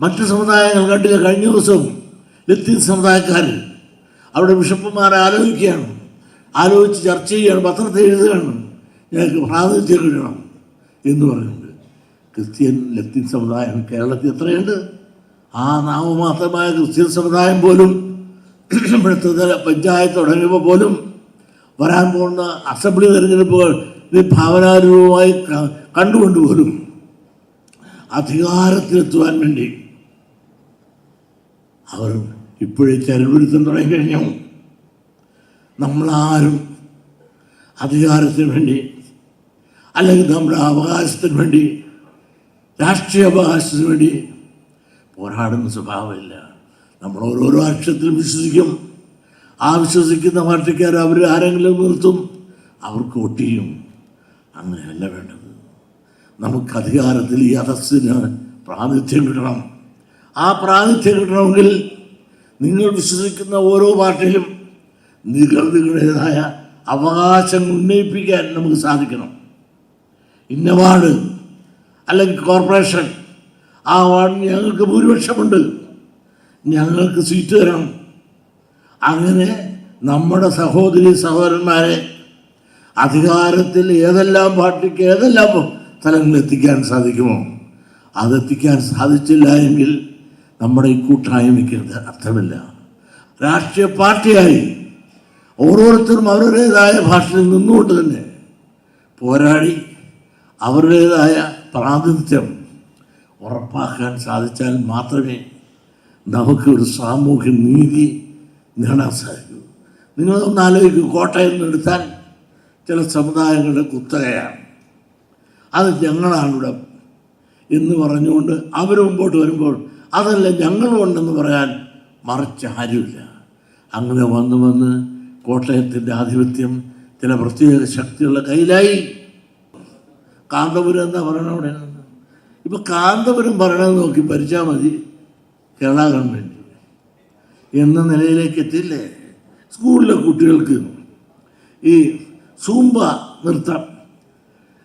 മറ്റ് സമുദായങ്ങൾ കണ്ടില്ല. കഴിഞ്ഞ ദിവസം ലത്തീൻ സമുദായക്കാർ അവിടെ ബിഷപ്പുമാരെ ആലോചിക്കുകയാണ്, ആലോചിച്ച് ചർച്ച ചെയ്യുകയാണ്, പത്രത്തിൽ എഴുതുകയാണ്, ഞങ്ങൾക്ക് പ്രാതിനിധ്യം കിട്ടണം എന്ന് പറയുന്നുണ്ട്. ക്രിസ്ത്യൻ ലത്തീൻ സമുദായം കേരളത്തിൽ എത്രയുണ്ട്? ആ നാമമാത്രമായ ക്രിസ്ത്യൻ സമുദായം പോലും ഇവിടുത്തെ പഞ്ചായത്ത് തുടങ്ങിയപ്പോൾ പോലും വരാൻ പോകുന്ന അസംബ്ലി തെരഞ്ഞെടുപ്പുകൾ ഭാവനാരൂപമായി കണ്ടുകൊണ്ട് പോലും അധികാരത്തിലെത്തുവാൻ വേണ്ടി അവർ ഇപ്പോഴേ ചരടുവരുത്തം തുടങ്ങിക്കഴിഞ്ഞു. നമ്മളാരും അധികാരത്തിന് വേണ്ടി അല്ലെങ്കിൽ നമ്മുടെ അവകാശത്തിന് വേണ്ടി, രാഷ്ട്രീയ അവകാശത്തിന് വേണ്ടി പോരാടുന്ന സ്വഭാവമില്ല. നമ്മൾ ഓരോരോ അക്ഷരത്തിലും വിശ്വസിക്കും. ആ വിശ്വസിക്കുന്ന പാർട്ടിക്കാർ അവർ ആരെങ്കിലും നിർത്തും, അവർക്ക് വോട്ട് ചെയ്യും. അങ്ങനെയല്ല വേണ്ടത്. നമുക്ക് അധികാരത്തിൽ ഈ അധസ്സിന് പ്രാതിനിധ്യം കിട്ടണം. ആ പ്രാതിനിധ്യം കിട്ടണമെങ്കിൽ നിങ്ങൾ വിശ്വസിക്കുന്ന ഓരോ പാർട്ടിയിലും നിങ്ങളുടേതായ അവകാശം ഉന്നയിപ്പിക്കാൻ നമുക്ക് സാധിക്കണം. ഇന്ന വാർഡ് അല്ലെങ്കിൽ കോർപ്പറേഷൻ, ആ വാർഡിന് ഞങ്ങൾക്ക് ഭൂരിപക്ഷമുണ്ട്, ഞങ്ങൾക്ക് സീറ്റ് തരണം. അങ്ങനെ നമ്മുടെ സഹോദരി സഹോദരന്മാരെ അധികാരത്തിൽ ഏതെല്ലാം പാർട്ടിക്ക് ഏതെല്ലാം സ്ഥലങ്ങളിൽ എത്തിക്കാൻ സാധിക്കുമോ അതെത്തിക്കാൻ സാധിച്ചില്ല എങ്കിൽ നമ്മുടെ ഈ കൂട്ടായ്മയ്ക്ക് അർത്ഥമില്ല. രാഷ്ട്രീയ പാർട്ടിയായി ഓരോരുത്തരും അവരുടേതായ ഭാഷയിൽ നിന്നുകൊണ്ട് തന്നെ പോരാടി അവരുടേതായ പ്രാതിനിധ്യം ഉറപ്പാക്കാൻ സാധിച്ചാൽ മാത്രമേ നമുക്ക് ഒരു സാമൂഹ്യ നീതി നേടാൻ സാധിക്കൂ. നിങ്ങളൊന്ന് ആലോചിക്കും, കോട്ടയം എടുത്താൽ ചില സമുദായങ്ങളുടെ കുത്തകയാണ്, അത് ഞങ്ങളാണിവിടെ എന്ന് പറഞ്ഞുകൊണ്ട് അവർ മുമ്പോട്ട് വരുമ്പോൾ അതല്ല ഞങ്ങളുണ്ടെന്ന് പറയാൻ മറിച്ച് ആരുമില്ല. അങ്ങനെ വന്ന് കോട്ടയത്തിൻ്റെ ആധിപത്യം ചില പ്രത്യേക ശക്തികളുടെ കയ്യിലായി. കാന്തപുരം എന്താ പറയണത്? അവിടെ ഇപ്പം കാന്തപുരം പറയണമെന്ന് നോക്കി ഭരിച്ചാൽ മതി കേരള ഗവൺമെൻറ് എന്ന നിലയിലേക്ക് എത്തിയില്ലേ. സ്കൂളിലെ കുട്ടികൾക്ക് ഈ സൂംബ നൃത്തം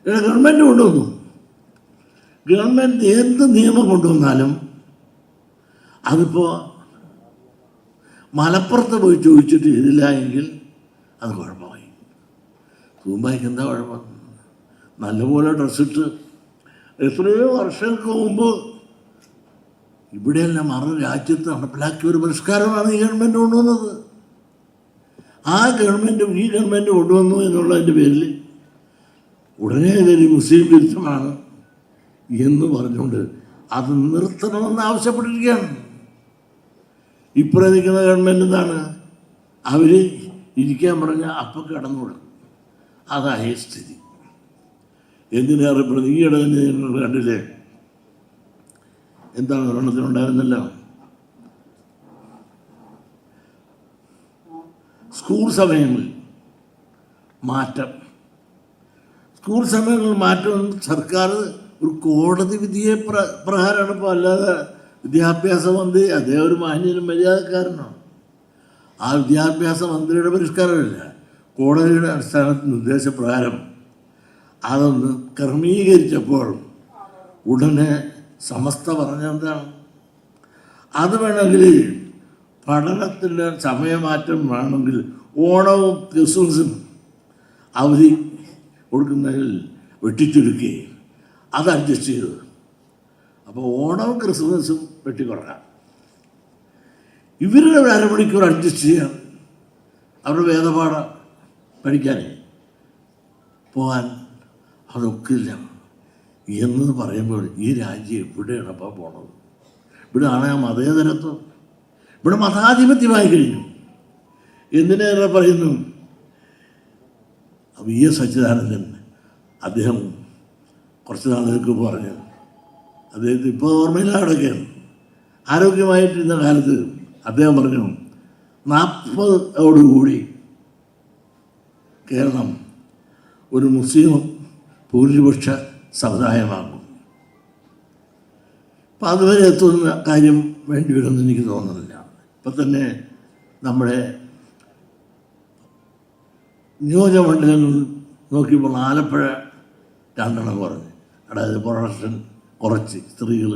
ഗവൺമെൻറ് കൊണ്ടുവന്നു. ഗവൺമെൻറ് എന്ത് നിയമം കൊണ്ടുവന്നാലും അതിപ്പോൾ മലപ്പുറത്ത് പോയി ചോദിച്ചിട്ട് ചെയ്തില്ല എങ്കിൽ അത് കുഴപ്പമായി. സൂംബയ്ക്ക് എന്താ കുഴപ്പം? നല്ലപോലെ ഡ്രസ്സിട്ട് എത്രയോ വർഷങ്ങൾക്ക് മുമ്പ് ഇവിടെയെല്ലാം മറു രാജ്യത്ത് നടപ്പിലാക്കിയ ഒരു പരിഷ്കാരമാണ് ഈ ഗവൺമെൻറ് കൊണ്ടുവന്നത്. ആ ഗവൺമെൻറ് ഈ ഗവൺമെൻറ് കൊണ്ടുവന്നു എന്നുള്ളതിൻ്റെ പേരിൽ ഉടനെ ഇതൊരു മുസ്ലിം വിരുദ്ധമാണ് എന്ന് പറഞ്ഞുകൊണ്ട് അത് നിർത്തണമെന്ന് ആവശ്യപ്പെട്ടിരിക്കുകയാണ്. ഇപ്പുറം നിൽക്കുന്ന ഗവൺമെൻറ് എന്താണ്, അവർ ഇരിക്കാൻ പറഞ്ഞാൽ അപ്പം കടന്നുവിടും. അതായ സ്ഥിതി. എന്തിനേറെപ്പെടുന്നത് ഈയിടെ തന്നെ നിങ്ങൾ കണ്ടില്ലേ, എന്താണ് ഒരെണ്ണത്തിനുണ്ടായിരുന്നല്ലോ, സ്കൂൾ സമയങ്ങളിൽ മാറ്റം. സ്കൂൾ സമയങ്ങളിൽ മാറ്റം സർക്കാർ ഒരു കോടതി വിധിയെ പ്രകാരമാണ് ഇപ്പോൾ. അല്ലാതെ വിദ്യാഭ്യാസ മന്ത്രി അദ്ദേഹം ഒരു മാന്യനും മര്യാദക്കാരനാണ്. ആ വിദ്യാഭ്യാസ മന്ത്രിയുടെ പരിഷ്കാരമില്ല, കോടതിയുടെ അടിസ്ഥാനത്തിൽ നിർദ്ദേശപ്രകാരം അതൊന്ന് ക്രമീകരിച്ചപ്പോൾ ഉടനെ സമസ്ത പറഞ്ഞെന്താണ്, അത് വേണമെങ്കിൽ പഠനത്തിൻ്റെ സമയമാറ്റം വേണമെങ്കിൽ ഓണവും ക്രിസ്മസും അവധി കൊടുക്കുന്നതിൽ വെട്ടിച്ചുരുക്കി അത് അഡ്ജസ്റ്റ് ചെയ്തു. അപ്പോൾ ഓണവും ക്രിസ്മസും വെട്ടിക്കുറക്കാം. ഇവരുടെ ഒരു അരമണിക്കൂർ അഡ്ജസ്റ്റ് ചെയ്യാൻ അവരുടെ വേദപാഠം പഠിക്കാനേ പോകാൻ അതൊക്കില്ല എന്ന് പറയുമ്പോൾ ഈ രാജ്യം എവിടെയാണ് അപ്പോൾ പോണത്? ഇവിടെയാണ് ആ മതേതരത്വം, ഇവിടെ മതാധിപത്യമായി കഴിഞ്ഞു. എന്തിനേറെ പറയുന്നു, VS അച്യുതാനന്ദൻ അദ്ദേഹം കുറച്ച് നാളുകൾക്ക് പറഞ്ഞു, അദ്ദേഹത്തിന് ഇപ്പോൾ ഓർമ്മയിലാണ് കിടക്കുകയാണ്, ആരോഗ്യമായിട്ടിരുന്ന കാലത്ത് അദ്ദേഹം പറഞ്ഞു 40ഓടുകൂടി കേരളം ഒരു മുസ്ലിം ഭൂരിപക്ഷ സമുദായമാകും. അപ്പം അതുവരെ എത്തുന്ന കാര്യം വേണ്ടി വരുമെന്ന് എനിക്ക് തോന്നുന്നില്ല. ഇപ്പം തന്നെ നമ്മുടെ നിയോജകമണ്ഡലങ്ങൾ നോക്കിയപ്പോൾ ആലപ്പുഴ 2 കുറഞ്ഞ്, അതായത് പ്രൊഡക്ഷൻ കുറച്ച് സ്ത്രീകൾ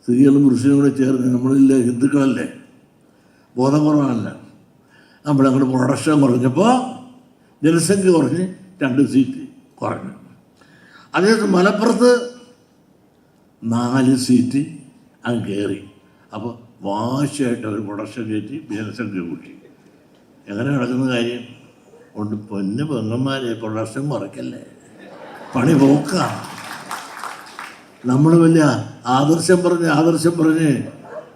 സ്ത്രീകളും പുരുഷനും കൂടെ ചേർന്ന് നമ്മളില്ലേ ഹിന്ദുക്കളല്ലേ, ബോധം കുറവല്ല, നമ്മളങ്ങോട്ട് പ്രൊഡക്ഷൻ കുറഞ്ഞപ്പോൾ ജനസംഖ്യ കുറഞ്ഞ് 2 സീറ്റ് കുറഞ്ഞു. അതേസമയം മലപ്പുറത്ത് 4 സീറ്റ് അങ്ങ് കയറി. അപ്പോൾ വാശിയായിട്ട് അവർ പ്രൊഡക്ഷൻ കയറ്റി ജനസംഖ്യ കൂട്ടി. എങ്ങനെ നടക്കുന്ന കാര്യം കൊണ്ട് പൊന്ന് പെങ്ങന്മാരെ പ്രൊഡക്ഷൻ കുറയ്ക്കല്ലേ, പണി പോക്കാം. നമ്മൾ വലിയ ആദർശം പറഞ്ഞ്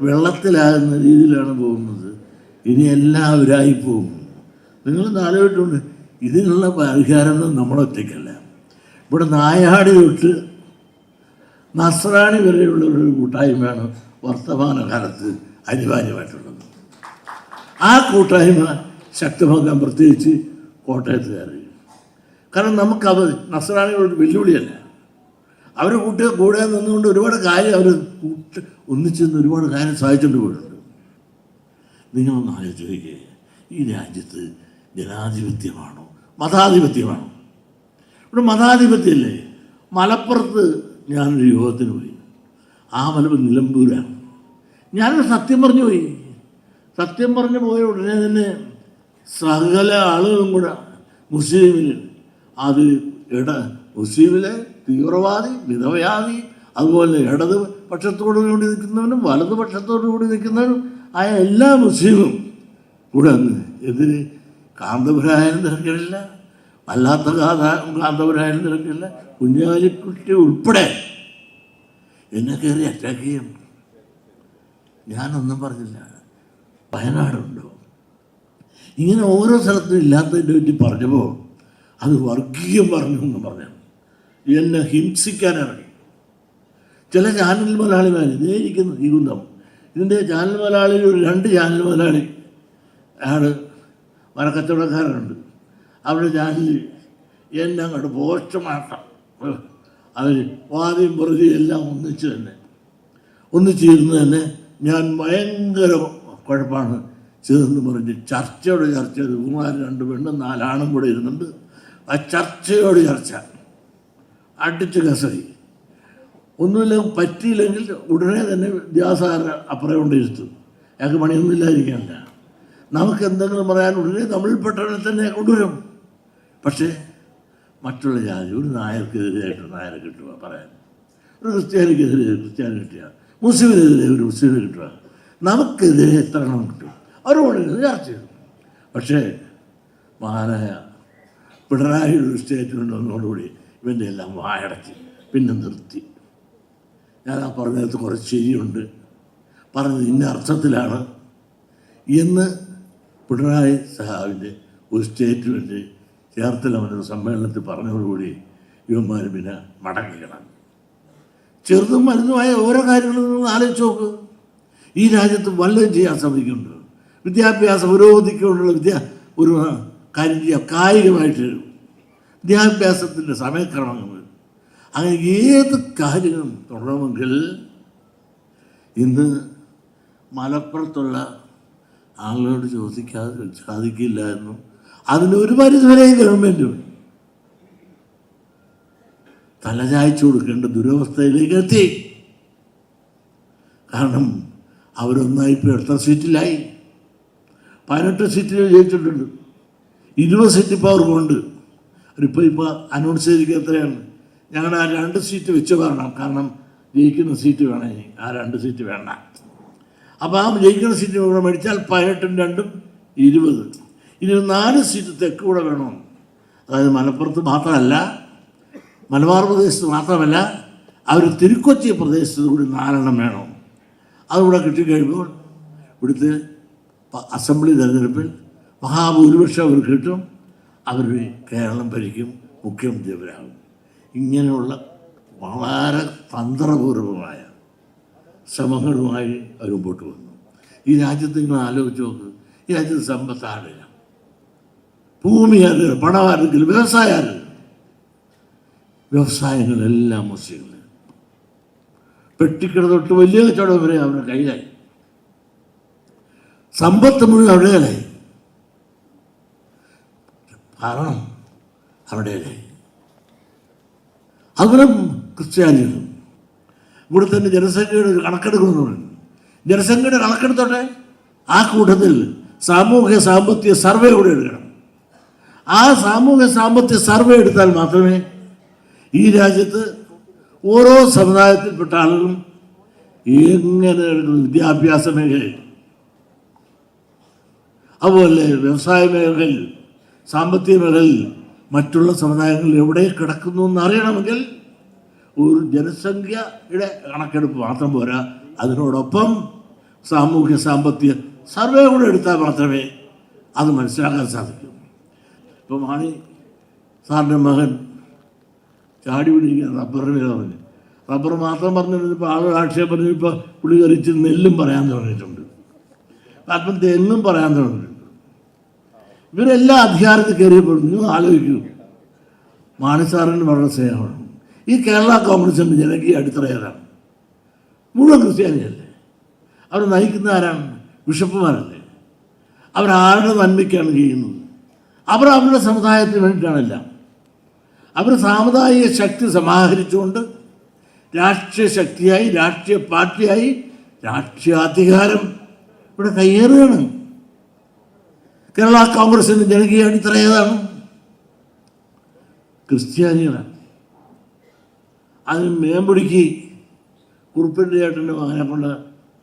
വെള്ളത്തിലാകുന്ന രീതിയിലാണ് പോകുന്നത്. ഇനി എല്ലാവരായി പോകും. നിങ്ങളൊന്ന് ആലോചിച്ചിട്ടുണ്ട്, ഇതിനുള്ള പരിഹാരമൊന്നും നമ്മളൊറ്റയ്ക്കല്ല. ഇവിടെ നായാടി തൊട്ട് നസ്രാണി വരെയുള്ള ഒരു കൂട്ടായ്മയാണ് വർത്തമാനകാലത്ത് അനിവാര്യമായിട്ടുള്ളത്. ആ കൂട്ടായ്മ ശക്തമാക്കാൻ പ്രത്യേകിച്ച് കോട്ടയത്തുകാർ. കാരണം നമുക്കത് നസ്രാണികളോട് വെല്ലുവിളിയല്ല. അവർ കൂടെ നിന്നുകൊണ്ട് ഒരുപാട് കാര്യം അവർ ഒന്നിച്ചു നിന്ന് ഒരുപാട് കാര്യം സാധിച്ചുകൊണ്ട് പോയിട്ടുണ്ട്. നിങ്ങളൊന്ന് ആലോചിക്കുക, ഈ രാജ്യത്ത് ജനാധിപത്യമാണോ മതാധിപത്യമാണോ? ഇവിടെ മതാധിപത്യമല്ലേ. മലപ്പുറത്ത് ഞാനൊരു യോഗത്തിന് പോയി. ആ മലപ്പുറം നിലമ്പൂരാണ്. ഞാനൊരു സത്യം പറഞ്ഞു പോയി. സത്യം പറഞ്ഞു പോയ ഉടനെ തന്നെ സകല ആളുകളും കൂടെ മുസ്ലിമിൽ അത് മുസ്ലിമിലെ തീവ്രവാദി, മിതവയാദി, അതുപോലെ ഇടത് പക്ഷത്തോടു കൂടി നിൽക്കുന്നവനും വലതു പക്ഷത്തോടു കൂടി നിൽക്കുന്നവനും ആയ എല്ലാ മുസ്ലിമും കൂടെ എതിര് കാന്തപുരായാലും തിരക്കില്ല, അല്ലാത്ത കാന്തപുരായാലും തിരക്കില്ല, കുഞ്ഞാലിക്കുട്ടി ഉൾപ്പെടെ എന്നെ കയറി അറ്റാക്ക് ചെയ്യും. ഞാനൊന്നും പറഞ്ഞില്ല. വയനാടുണ്ടോ ഇങ്ങനെ ഓരോ സ്ഥലത്തും ഇല്ലാത്തതിൻ്റെ പറ്റി പറഞ്ഞപ്പോൾ അത് വർഗീയം പറഞ്ഞു എന്ന് പറഞ്ഞു എന്നെ ഹിംസിക്കാനിറങ്ങി. ചില ചാനൽ മലയാളിമാർ ഇതേ ഇരിക്കുന്നു ഈ കുന്തം. ഇതിൻ്റെ ചാനൽ മലയാളിയിൽ ഒരു 2 ചാനൽ മലയാളി ആണ് മരക്കച്ചവടക്കാരുണ്ട്. അവരുടെ ചാനലിൽ എന്നെ അങ്ങോട്ട് പോസ്റ്റമാട്ടം. അവർ വാദിയും പ്രതിയും എല്ലാം ഒന്നിച്ചിരുന്ന് തന്നെ ഞാൻ ഭയങ്കര കുഴപ്പമാണ് ചെയ്തെന്ന് പറഞ്ഞ് ചർച്ചയോട് ചർച്ച ചെയ്ത് 2 പെണ്ണും 4 ആണും കൂടെ ഇരുന്നുണ്ട്. ആ ചർച്ചയോട് ചർച്ച അടിച്ച് കസറി. ഒന്നുമില്ല, പറ്റിയില്ലെങ്കിൽ ഉടനെ തന്നെ വ്യാസാര അപ്പുറം കൊണ്ടിരുത്തും. ഞങ്ങൾക്ക് പണിയൊന്നുമില്ലാതിരിക്കാനില്ല. നമുക്ക് എന്തെങ്കിലും പറയാൻ ഉടനെ നമ്മളിൽപ്പെട്ടവരെ തന്നെ കൊണ്ടുവരും. പക്ഷേ മറ്റുള്ള ജാതി ഒരു നായർക്കെതിരെയായിട്ട് നായരെ കിട്ടുക പറയാൻ, ഒരു ക്രിസ്ത്യാനിക്കെതിരെ ക്രിസ്ത്യാനി കിട്ടുക, മുസ്ലിമിനെതിരെ ഒരു മുസ്ലിമിനെ കിട്ടുക, നമുക്കെതിരെ എത്ര എണ്ണം കിട്ടും അവരോട് ചർച്ച ചെയ്തു. പക്ഷേ മഹാനായ പിണറായിയുടെ ഒരു സ്റ്റേറ്റ്മെൻ്റ് വന്നതോടുകൂടി ഇവൻ്റെ എല്ലാം വായടച്ച് പിന്നെ നിർത്തി. ഞാൻ ആ പറഞ്ഞതിനകത്ത് കുറച്ച് ശരിയുണ്ട്, പറഞ്ഞത് ഇന്ന അർത്ഥത്തിലാണ് എന്ന് പിണറായി സഹാവിൻ്റെ ഒരു സ്റ്റേറ്റ്മെൻറ്റ് ചേർത്തല സമ്മേളനത്തിൽ പറഞ്ഞതോടുകൂടി ഇവന്മാർ പിന്നെ മടങ്ങിക്കണം. ചെറുതും വലുതുമായ ഓരോ കാര്യങ്ങളും ആലോചിച്ച് നോക്ക്. ഈ രാജ്യത്ത് വല്ലതും ചെയ്യാൻ ശ്രമിക്കുന്നുണ്ട്. വിദ്യാഭ്യാസ പുരോഗതിക്കുള്ള ഒരു കാര്യം ചെയ്യാം, കായികമായിട്ട് വിദ്യാഭ്യാസത്തിൻ്റെ സമയക്രമങ്ങൾ, അങ്ങനെ ഏത് കാര്യങ്ങളും തുടരണമെങ്കിൽ ഇന്ന് മലപ്പുറത്തുള്ള ആളുകളോട് ചോദിക്കാതെ സാധിക്കില്ല എന്നും അതിനൊരു പരിധിവരെ ഗവൺമെൻറ് തലചായ്ച്ചു കൊടുക്കേണ്ട ദുരവസ്ഥയിലേക്ക് എത്തി. കാരണം അവരൊന്നായിപ്പോൾ എത്ര സീറ്റിലായി? 18 സീറ്റിൽ ജയിച്ചിട്ടുണ്ട്. 20 സീറ്റ് ഇപ്പോൾ അവർക്കുണ്ട്. ഇപ്പോൾ അനൗൺസ് ചെയ്തിരിക്കുക എത്രയാണ്? ഞങ്ങളുടെ ആ 2 സീറ്റ് വെച്ച് പറയണം. കാരണം ജയിക്കുന്ന സീറ്റ് വേണം, ഇനി ആ 2 സീറ്റ് വേണ്ട. അപ്പോൾ ആ ജയിക്കുന്ന സീറ്റ് കൂടെ മേടിച്ചാൽ 18 2 20. ഇനി 4 സീറ്റ് തെക്ക് കൂടെ വേണം. അതായത് മലപ്പുറത്ത് മാത്രമല്ല, മലബാർ പ്രദേശത്ത് മാത്രമല്ല, അവർ തിരുക്കൊച്ചി പ്രദേശത്ത് കൂടി 4 എണ്ണം വേണം. അതുകൂടെ കിട്ടിക്കഴിയുമ്പോൾ ഇവിടുത്തെ അസംബ്ലി തെരഞ്ഞെടുപ്പിൽ മഹാഭൂരിപക്ഷം അവർ കിട്ടും. അവർ കേരളം ഭരിക്കും, മുഖ്യമന്ത്രി അവരാകും. ഇങ്ങനെയുള്ള വളരെ തന്ത്രപൂർവമായ ശ്രമങ്ങളുമായി അവർ മുമ്പോട്ട് വന്നു. ഈ രാജ്യത്ത് നിങ്ങൾ ആലോചിച്ച് നോക്ക്. ഈ രാജ്യത്ത് സമ്പത്ത് ആടില്ല, ഭൂമി ആര്, പണമാരെങ്കിലും വ്യവസായം, വ്യവസായങ്ങളെല്ലാം മുസ്ലിങ്ങൾ. പെട്ടിക്കട തൊട്ട് വലിയ കച്ചവടം വരെ അവരുടെ കയ്യിലായി. സമ്പത്ത് മുഴുവൻ അവിടെയായി, ഭരണം അവിടെയായി. അതുപോലെ ക്രിസ്ത്യാനികളും ഇവിടെ തന്നെ ജനസംഖ്യയുടെ ഒരു കണക്കെടുക്കുന്നുണ്ട്. ജനസംഖ്യയുടെ കണക്കെടുത്തോട്ടെ, ആ കൂട്ടത്തിൽ സാമൂഹ്യ സാമ്പത്തിക സർവേ കൂടെ എടുക്കണം. ആ സാമൂഹ്യ സാമ്പത്തിക സർവേ എടുത്താൽ മാത്രമേ ഈ രാജ്യത്ത് ഓരോ സമുദായത്തിൽപ്പെട്ട ആളുകളും എങ്ങനെ വിദ്യാഭ്യാസ മേഖലയിൽ, അതുപോലെ വ്യവസായ മേഖലയിൽ, സാമ്പത്തിക മേഖലയിൽ മറ്റുള്ള സമുദായങ്ങളിൽ എവിടെ കിടക്കുന്നു എന്ന് അറിയണമെങ്കിൽ ഒരു ജനസംഖ്യയുടെ കണക്കെടുപ്പ് മാത്രം പോരാ, അതിനോടൊപ്പം സാമൂഹ്യ സാമ്പത്തിക സർവേ കൂടെ എടുത്താൽ മാത്രമേ അത് മനസ്സിലാക്കാൻ സാധിക്കൂ. ഇപ്പം മാണി സാറിൻ്റെ മകൻ ചാടി പിടിക്കുക റബ്ബറിന് പറഞ്ഞു. റബ്ബർ മാത്രം പറഞ്ഞിരുന്നപ്പോൾ ആളുകൾ ആക്ഷേപം പറഞ്ഞു. ഇപ്പോൾ പുളി കറിച്ച് നെല്ലും പറയാൻ തുടങ്ങിയിട്ടുണ്ട്, അല്പം തെങ്ങും പറയാൻ തുടങ്ങിയിട്ടുണ്ട്. ഇവരെല്ലാം അധികാരത്തിൽ കയറിയപ്പോൾ നിങ്ങൾ ആലോചിക്കൂ, മാണി സാറിന് വളരെ സ്നേഹമാണ്. ഈ കേരള കോൺഗ്രസിൻ്റെ ജനകീയ അടിത്തറയാരാണ്? മുഴുവൻ ക്രിസ്ത്യാനിയല്ലേ? അവർ നയിക്കുന്ന ആരാണ്? ബിഷപ്പുമാരല്ലേ? അവരാരുടെ നന്മയ്ക്കാണ് ചെയ്യുന്നത്. അവർ അവരുടെ സമുദായത്തിന് വേണ്ടിയിട്ടാണെല്ലാം. അവർ സാമുദായിക ശക്തി സമാഹരിച്ചുകൊണ്ട് രാഷ്ട്രീയ ശക്തിയായി, രാഷ്ട്രീയ പാർട്ടിയായി, രാഷ്ട്രീയാധികാരം ഇവിടെ കയ്യേറുകയാണ്. കേരള കോൺഗ്രസിൻ്റെ ജനകീയ അടിത്തറ ഏതാണ്? ക്രിസ്ത്യാനികളാണ്. അതിന് മേമ്പൊടിക്ക് കുറുപ്പിൻ്റെ ചേട്ടൻ്റെ മകനെ കൊണ്ട്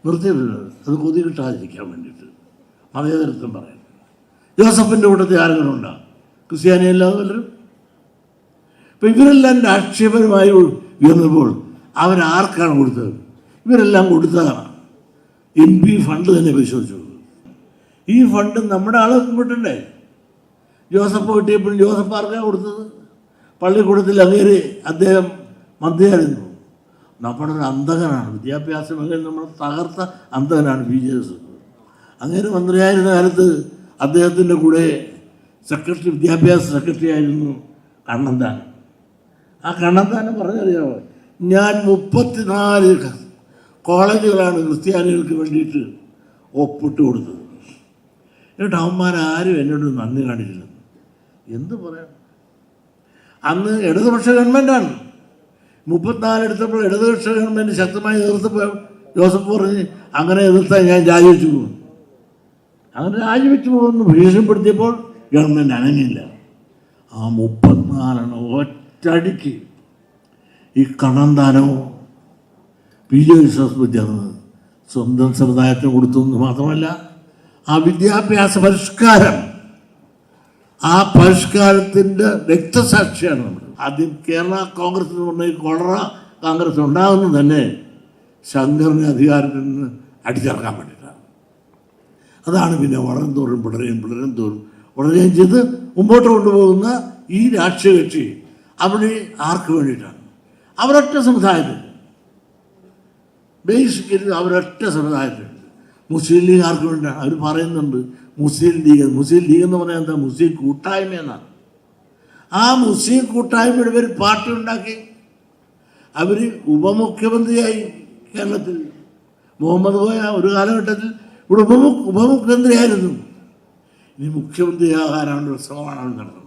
നിർത്തിയിട്ടുള്ളത് അത് കൊതി കിട്ടാതിരിക്കാൻ വേണ്ടിയിട്ട്, മതേതരത്വം പറയാൻ. ജോസഫിൻ്റെ കൂട്ടത്തിൽ ആരെങ്കിലും ഉണ്ടാകും? ക്രിസ്ത്യാനിയല്ലാതെ വല്ലരും. ഇപ്പം ഇവരെല്ലാം രാഷ്ട്രീയപരമായി ഉയർന്നപ്പോൾ അവരാർക്കാണ് കൊടുത്തത്? ഇവരെല്ലാം കൊടുത്തതാണ്. MP ഫണ്ട് തന്നെ പരിശോധിച്ചു. ഈ ഫണ്ട് നമ്മുടെ ആളുകൾക്ക് കിട്ടണ്ടേ? ജോസഫ് കിട്ടിയപ്പോഴും ജോസഫ് ആർക്കാണ് കൊടുത്തത്? പള്ളിക്കൂടത്തിൽ അങ്ങേര് അദ്ദേഹം മന്ത്രിയായിരുന്നു. നമ്മുടെ ഒരു അന്തകനാണ്, വിദ്യാഭ്യാസ മേഖലയിൽ നമ്മൾ തകർത്ത അന്തകനാണ് BJS. അങ്ങേര് മന്ത്രിയായിരുന്ന കാലത്ത് അദ്ദേഹത്തിൻ്റെ കൂടെ സെക്രട്ടറി, വിദ്യാഭ്യാസ സെക്രട്ടറി ആയിരുന്നു കണ്ണന്താനം. ആ കണ്ണന്താനം പറഞ്ഞറിയാമോ, ഞാൻ 34 കോളേജുകളാണ് ക്രിസ്ത്യാനികൾക്ക് വേണ്ടിയിട്ട് ഒപ്പിട്ട് കൊടുത്തത്. എന്നിട്ട് അവന്മാരാരും എന്നോട് നന്ദി കാണിച്ചില്ല. എന്ത് പറയാം? അന്ന് ഇടതുപക്ഷ ഗവൺമെൻറ്റാണ്. 34 എടുത്തപ്പോൾ ഇടതുപക്ഷ ഗവൺമെൻറ് ശക്തമായി എതിർത്തപ്പോൾ ജോസഫ് പറഞ്ഞ് അങ്ങനെ എതിർത്താൽ ഞാൻ രാജിവെച്ചു പോകും. അങ്ങനെ രാജിവെച്ച് പോകുമെന്ന് ഭീഷണിപ്പെടുത്തിയപ്പോൾ ഗവൺമെൻറ് അനങ്ങില്ല. ആ 34 ഒറ്റടിക്ക് ഈ കണ്ണന്താനവും BJS ചേർന്ന് സ്വന്തം സമുദായത്തിന് കൊടുത്തു എന്ന് മാത്രമല്ല, ആ വിദ്യാഭ്യാസ പരിഷ്കാരം, ആ പരിഷ്കാരത്തിൻ്റെ രക്തസാക്ഷിയാണ് നമ്മൾ. ആദ്യം കേരള കോൺഗ്രസ് എന്ന് പറഞ്ഞ ഈ കൊളറ കോൺഗ്രസ് ഉണ്ടാകുന്നത് തന്നെ ശങ്കറിനെ അധികാരത്തിൽ നിന്ന് അടിച്ചിറക്കാൻ വേണ്ടിയിട്ടാണ്. അതാണ് പിന്നെ വളരും തോറും വളരുകയും ചെയ്ത് മുമ്പോട്ട് കൊണ്ടുപോകുന്ന ഈ രാഷ്ട്രീയ കക്ഷി അവിടെ ആർക്ക് വേണ്ടിയിട്ടാണ്? അവരൊറ്റ സമുദായത്തിൽ, ബേസിക്കലി അവരൊറ്റ സമുദായത്തിൽ. മുസ്ലിം ലീഗ് ആർക്ക് വേണ്ടിയിട്ടാണ്? അവർ പറയുന്നുണ്ട് മുസ്ലിം ലീഗ് എന്ന് പറഞ്ഞാൽ എന്താ? മുസ്ലിം കൂട്ടായ്മ എന്നാണ്. ആ മുസ്ലിം കൂട്ടായ്മയുടെ പേര് പാർട്ടി ഉണ്ടാക്കി. അവർ ഉപമുഖ്യമന്ത്രിയായി കേരളത്തിൽ. മുഹമ്മദ് കോയ ഒരു കാലഘട്ടത്തിൽ ഇവിടെ ഉപമുഖ്യമന്ത്രിയായിരുന്നു. ഇനി മുഖ്യമന്ത്രിയാകാനുള്ള ശ്രമമാണ് അവർ നടന്നത്.